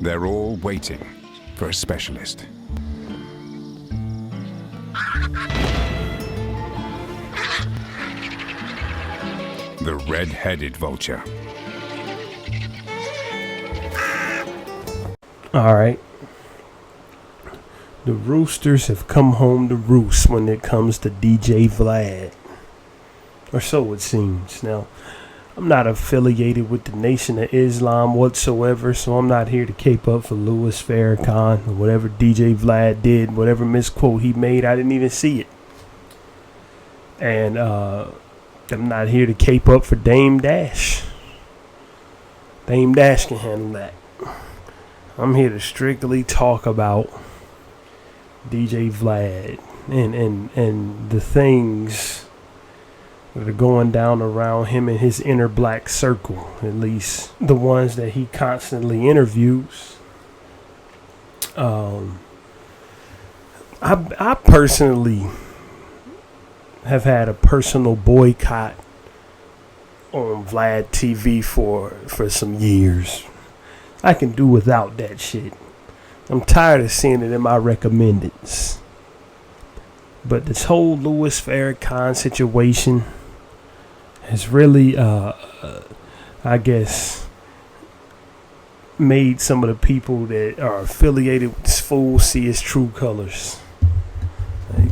They're all waiting for a specialist. The red-headed vulture. All right. The roosters have come home to roost when it comes to DJ Vlad. Or so it seems. Now, I'm not affiliated with the Nation of Islam whatsoever, so I'm not here to cape up for Louis Farrakhan or whatever DJ Vlad did, whatever misquote he made. I didn't even see it. And I'm not here to cape up for Dame Dash. Dame Dash can handle that. I'm here to strictly talk about DJ Vlad and the things that are going down around him and his inner black circle, at least the ones that he constantly interviews. I personally have had a personal boycott on Vlad TV for some years. I can do without that shit. I'm tired of seeing it in my recommendeds. But this whole Louis Farrakhan situation has really, I guess, made some of the people that are affiliated with this fool see his true colors. Like,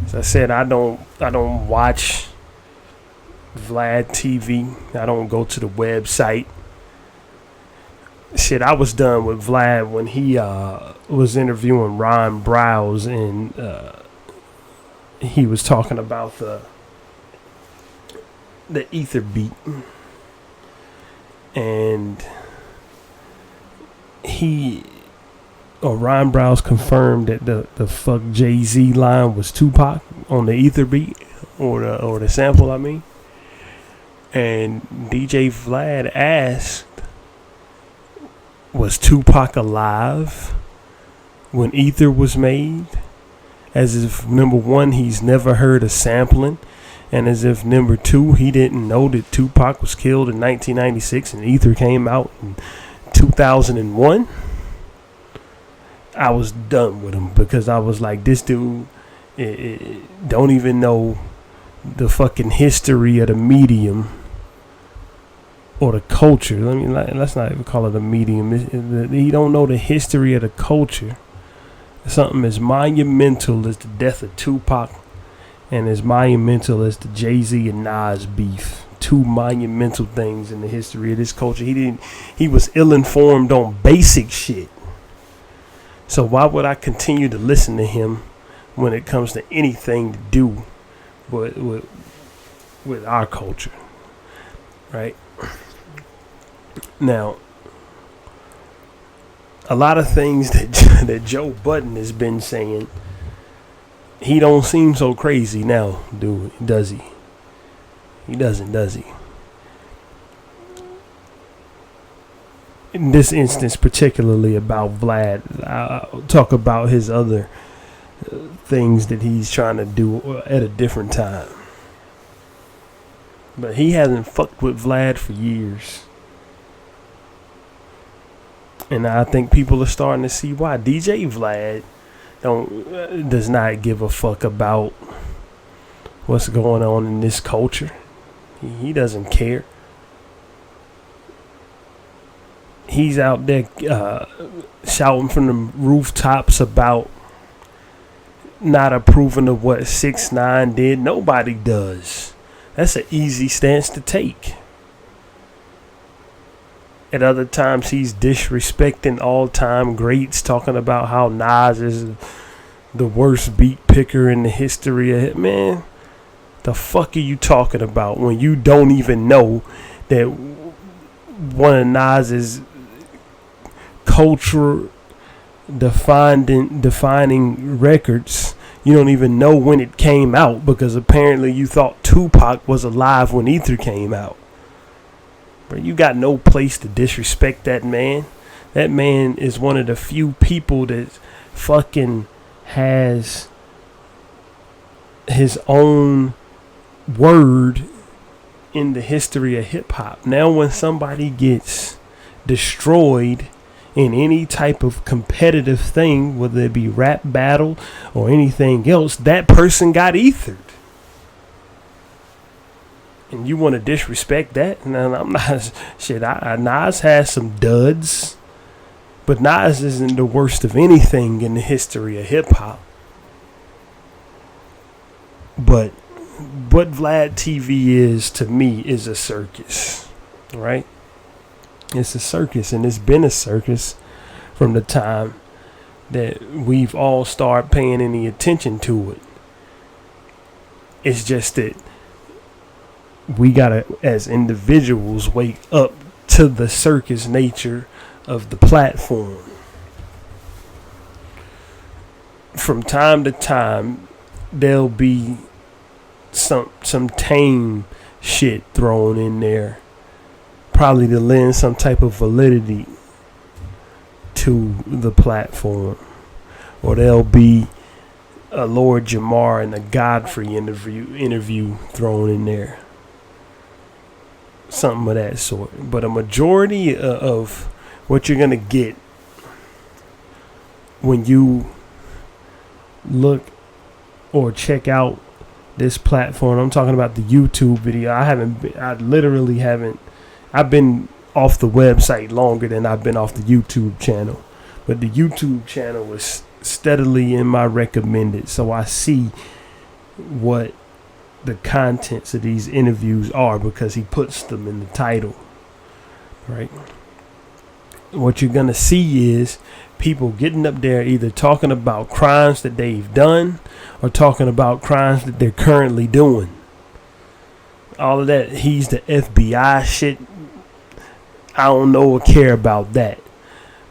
as I said, I don't watch Vlad TV. I don't go to the website. Shit, I was done with Vlad when he was interviewing Ron Browse, and he was talking about the ether beat, and Ron Browse confirmed that the fuck Jay-Z line was Tupac on the ether beat, or the sample, I mean. And DJ Vlad asked, was Tupac alive when ether was made? As if, number one, he's never heard of sampling, and as if, number two, he didn't know that Tupac was killed in 1996 and ether came out in 2001. I was done with him because I was like, this dude don't even know the fucking history of the medium or the culture. Let's not even call it a medium. He don't know the history of the culture. Something as monumental as the death of Tupac and as monumental as the Jay-Z and Nas beef. Two monumental things in the history of this culture. He was ill-informed on basic shit. So why would I continue to listen to him when it comes to anything to do with our culture? Right? Now, a lot of things that Joe Budden has been saying, he don't seem so crazy now, does he? He doesn't, does he? In this instance, particularly about Vlad, I'll talk about his other things that he's trying to do at a different time. But he hasn't fucked with Vlad for years. And I think people are starting to see why. DJ Vlad does not give a fuck about what's going on in this culture. He doesn't care. He's out there shouting from the rooftops about not approving of what 6ix9ine did. Nobody does. That's an easy stance to take. At other times, he's disrespecting all-time greats, talking about how Nas is the worst beat picker in the history of it. Man, the fuck are you talking about when you don't even know that one of Nas's culture defining records, you don't even know when it came out, because apparently you thought Tupac was alive when ether came out. But you got no place to disrespect that man. That man is one of the few people that fucking has his own word in the history of hip hop. Now when somebody gets destroyed in any type of competitive thing, whether it be rap battle or anything else, that person got ethered. And you want to disrespect that? No, I'm not. Shit, Nas has some duds, but Nas isn't the worst of anything in the history of hip hop. But what Vlad TV is to me is a circus, right? It's a circus, and it's been a circus from the time that we've all started paying any attention to it. It's just that we gotta, as individuals, wake up to the circus nature of the platform. From time to time, there'll be some tame shit thrown in there, probably to lend some type of validity to the platform. Or there'll be a Lord Jamar and a Godfrey interview thrown in there. Something of that sort. But a majority of what you're going to get when you look or check out this platform, I'm talking about the YouTube video. I've been off the website longer than I've been off the YouTube channel. But the YouTube channel is steadily in my recommended, so I see what the contents of these interviews are because he puts them in the title, right? What you're gonna see is people getting up there either talking about crimes that they've done or talking about crimes that they're currently doing. All of that, he's the FBI shit. I don't know or care about that,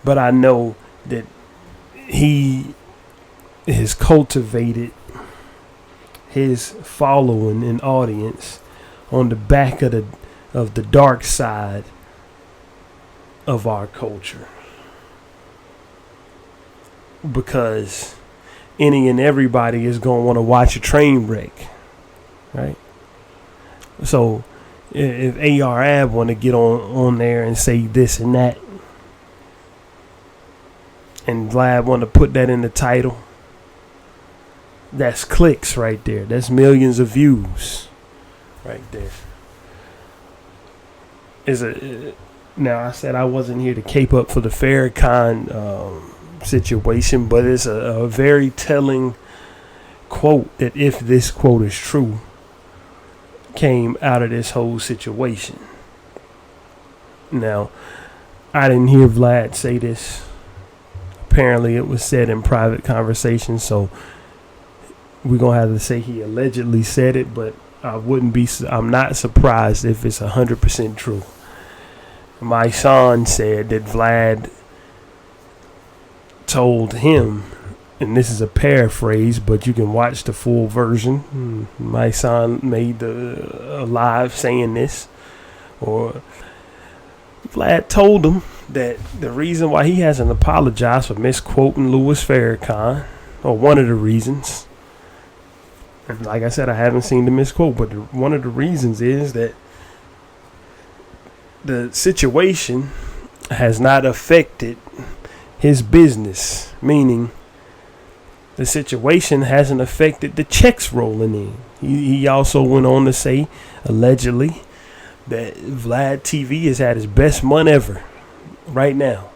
but I know that he has cultivated his following and audience on the back of the dark side of our culture, because any and everybody is going to want to watch a train wreck, right? So if AR-Ab want to get on there and say this and that, and Vlad want to put that in the title, that's clicks right there. That's millions of views right there. Now, I said I wasn't here to cape up for the Farrakhan situation, but it's a very telling quote that, if this quote is true, came out of this whole situation. Now, I didn't hear Vlad say this. Apparently it was said in private conversation, so we're gonna have to say he allegedly said it, but I'm not surprised if it's 100% true. My son said that Vlad told him, and this is a paraphrase, but you can watch the full version. My son made a live saying this, or Vlad told him that the reason why he hasn't apologized for misquoting Louis Farrakhan, or one of the reasons, and like I said, I haven't seen the misquote, but one of the reasons is that the situation has not affected his business, meaning the situation hasn't affected the checks rolling in. He also went on to say, allegedly, that Vlad TV has had his best month ever right now.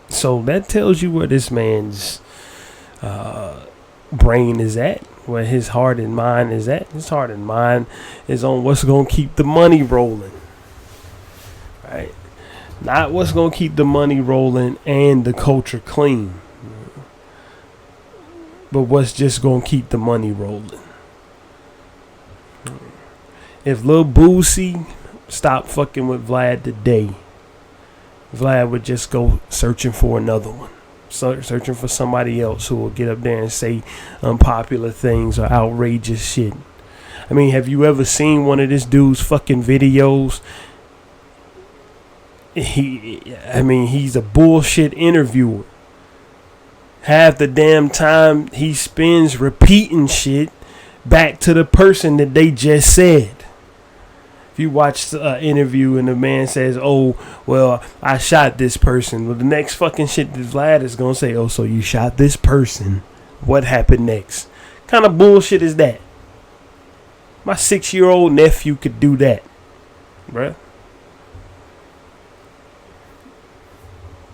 So that tells you where this man's brain is at, where his heart and mind is at. His heart and mind is on what's going to keep the money rolling, right? Not what's going to keep the money rolling and the culture clean, but what's just going to keep the money rolling. If Lil Boosie stopped fucking with Vlad today, Vlad would just go searching for another one. Searching for somebody else who will get up there and say unpopular things or outrageous shit. I mean, have you ever seen one of this dude's fucking videos? He's a bullshit interviewer. Half the damn time he spends repeating shit back to the person that they just said. If If you watch an interview and the man says, "Oh, well, I shot this person," well, the next fucking shit that Vlad is gonna say, "Oh, so you shot this person? What happened next?" Kind of bullshit is that? My 6-year-old nephew could do that, bruh.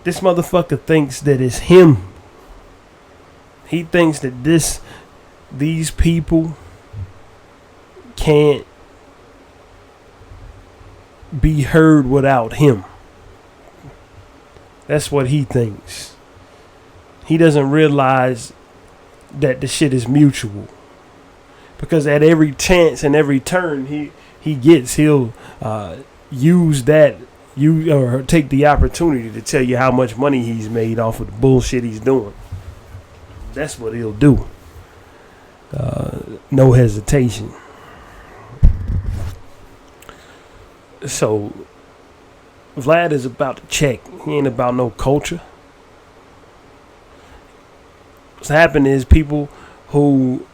This motherfucker thinks that it's him. He thinks that these people can't be heard without him. That's what he thinks. He doesn't realize that the shit is mutual. Because at every chance and every turn he gets, he'll use that or take the opportunity to tell you how much money he's made off of the bullshit he's doing. That's what he'll do. No hesitation. So Vlad is about to check. He ain't about no culture. What's happened is people who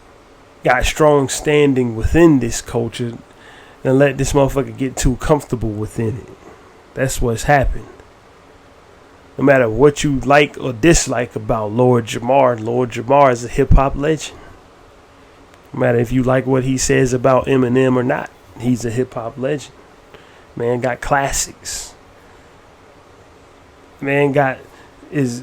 got strong standing within this culture and let this motherfucker get too comfortable within it. That's what's happened. No matter what you like or dislike about Lord Jamar is a hip-hop legend. No matter if you like what he says about Eminem or not, he's a hip-hop legend. Man got classics. Man is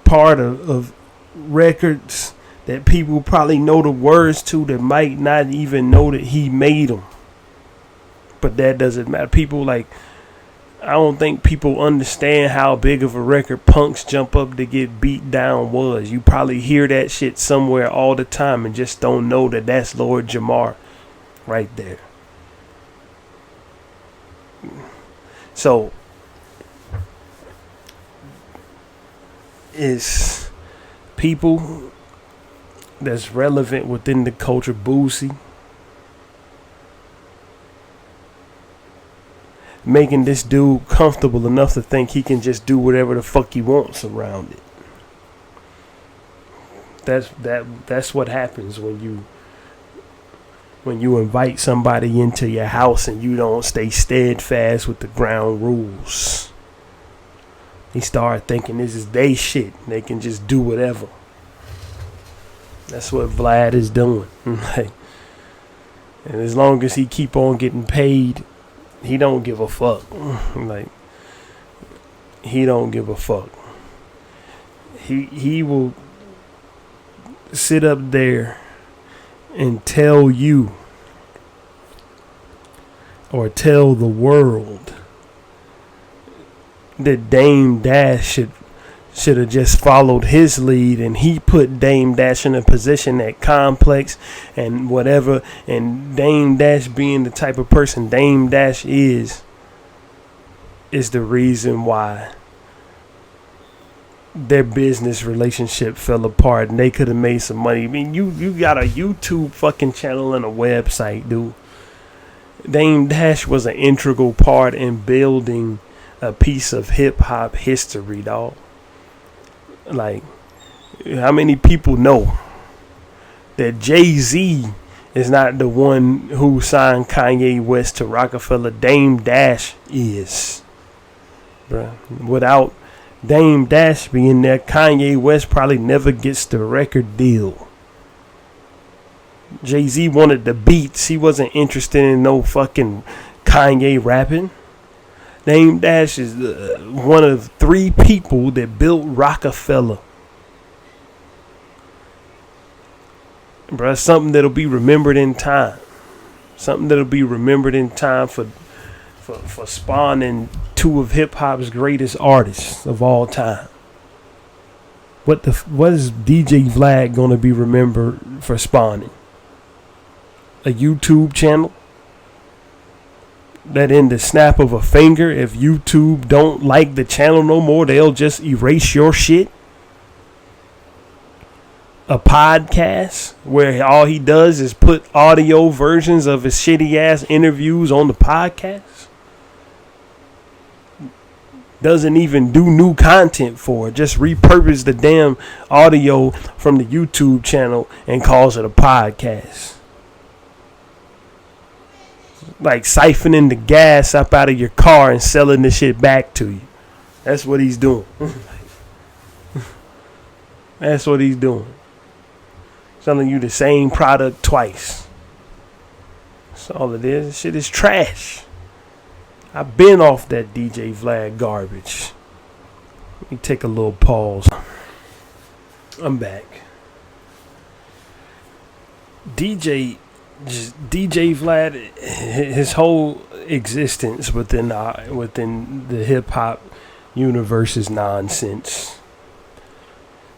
part of records that people probably know the words to that might not even know that he made them. But that doesn't matter. I don't think people understand how big of a record Punk's Jump Up to Get Beat Down was. You probably hear that shit somewhere all the time and just don't know that that's Lord Jamar right there. So, it's people that's relevant within the culture. Boosie making this dude comfortable enough to think he can just do whatever the fuck he wants around it. That's what happens when you invite somebody into your house and you don't stay steadfast with the ground rules. They start thinking this is they shit. They can just do whatever. That's what Vlad is doing. And as long as he keep on getting paid, he don't give a fuck. He don't give a fuck. He will sit up there and tell you or tell the world that Dame Dash should have just followed his lead, and he put Dame Dash in a position at Complex and whatever, and Dame Dash being the type of person Dame Dash is the reason why their business relationship fell apart and they could have made some money. I mean, you got a YouTube fucking channel and a website, dude. Dame Dash was an integral part in building a piece of hip-hop history, dog. Like, how many people know that Jay-Z is not the one who signed Kanye West to Rockefeller? Dame Dash is, bruh. Without Dame Dash being there, Kanye West probably never gets the record deal. Jay-Z wanted the beats. He wasn't interested in no fucking Kanye rapping. Dame Dash is one of 3 people that built Rockefeller. Bruh, something that'll be remembered in time. Something that'll be remembered in time for spawning 2 of hip-hop's greatest artists of all time. What is DjVlad gonna be remembered for spawning? A YouTube channel that in the snap of a finger, if YouTube don't like the channel no more, they'll just erase your shit? A podcast where all he does is put audio versions of his shitty ass interviews on the podcast? Doesn't even do new content for it. Just repurpose the damn audio from the YouTube channel and calls it a podcast. like siphoning the gas up out of your car and selling the shit back to you. That's what he's doing. That's what he's doing. Selling you the same product twice. That's all it is. This shit is trash. I've been off that DjVlad garbage. Let me take a little pause. I'm back. DjVlad, his whole existence within the hip hop universe is nonsense.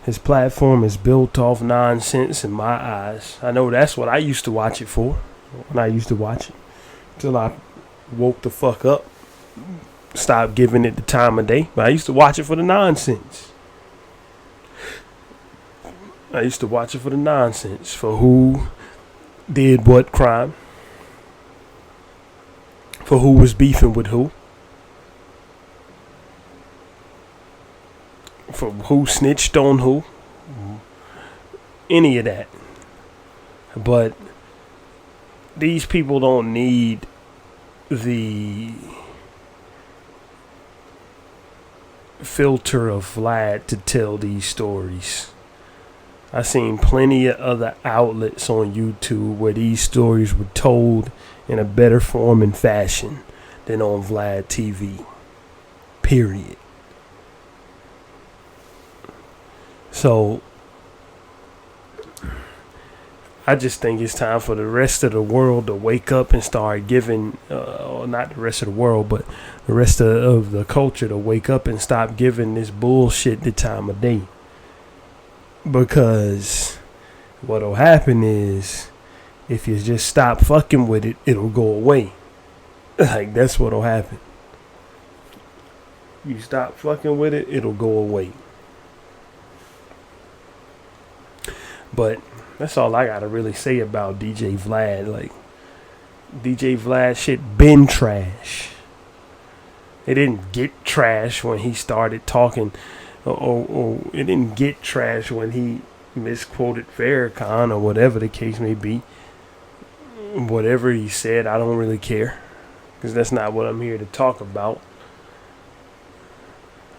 His platform is built off nonsense in my eyes. I know that's what I used to watch it for. When I used to watch it, till I woke the fuck up, stopped giving it the time of day. But I used to watch it for the nonsense. For who did what crime, for who was beefing with who, for who snitched on who, any of that. But these people don't need the filter of Vlad to tell these stories. I've seen plenty of other outlets on YouTube where these stories were told in a better form and fashion than on Vlad TV. Period. So I just think it's time for the rest of the world to wake up and start giving, not the rest of the world, but the rest of the culture to wake up and stop giving this bullshit the time of day. Because what'll happen is, if you just stop fucking with it, it'll go away. Like, that's what'll happen. You stop fucking with it, it'll go away. But that's all I gotta really say about DjVlad. Like, DjVlad shit been trash. It didn't get trash when he started talking, or it didn't get trash when he misquoted Farrakhan or whatever the case may be. Whatever he said, I don't really care, because that's not what I'm here to talk about.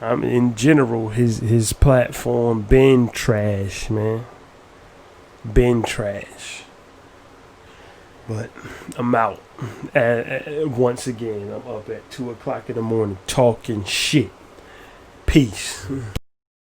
In general, his platform been trash, man. Been trash. But I'm out. Once again, I'm up at 2 o'clock in the morning talking shit. Peace.